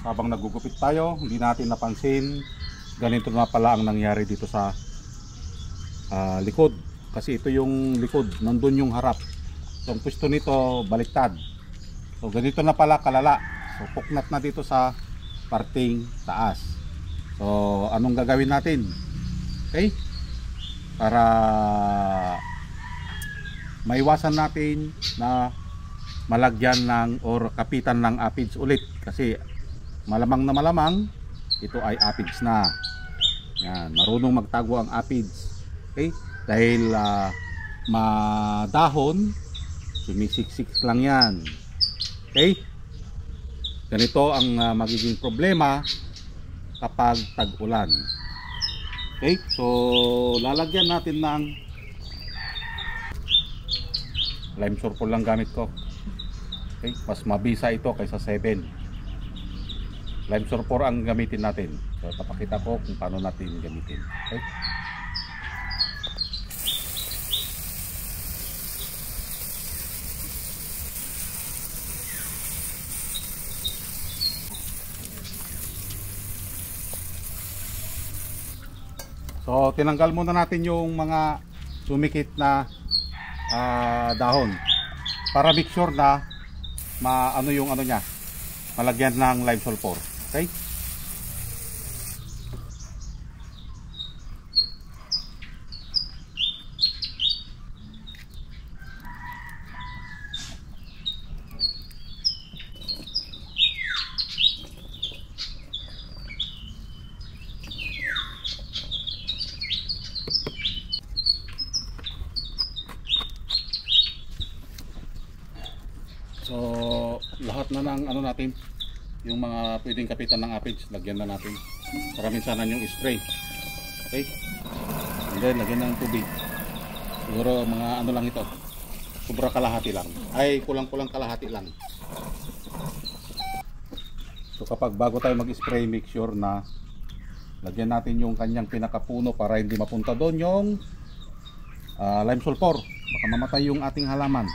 habang nagugupit tayo, hindi natin napansin ganito na pala ang nangyari dito sa likod. Kasi ito yung likod, nandun yung harap. So ang pwesto nito baliktad. So ganito na pala kalala. So puknat na dito sa parting taas. So anong gagawin natin? Okay? Para maiwasan natin na malagyan ng or kapitan ng aphids ulit, kasi malamang na malamang ito ay aphids na. Yan, marunong magtago ang aphids. Okay? Dahil madahon, sumisiksik lang yan. Okay? Ganito ang magiging problema kapag tag-ulan. Okay? So lalagyan natin ng lime sulfur lang gamit ko. Okay? Mas mabisa ito kaysa 7. Lime sulfur ang gamitin natin. So papakita ko kung paano natin gamitin. Okay? So tinanggal muna natin yung mga sumikit na dahon para make sure na maano yung ano niya, malagyan ng lime sulfur. Okay? So lahat na ng ano natin, yung mga pwedeng kapitan ng aphids, lagyan na natin para minsanan yung spray. Okay? And then lagyan ng tubig. Siguro mga ano lang ito, sobra kalahati lang, ay kulang-kulang kalahati lang. So kapag bago tayo mag-spray, make sure na lagyan natin yung kanyang pinakapuno para hindi mapunta doon yung lime sulfur, baka mamatay yung ating halaman.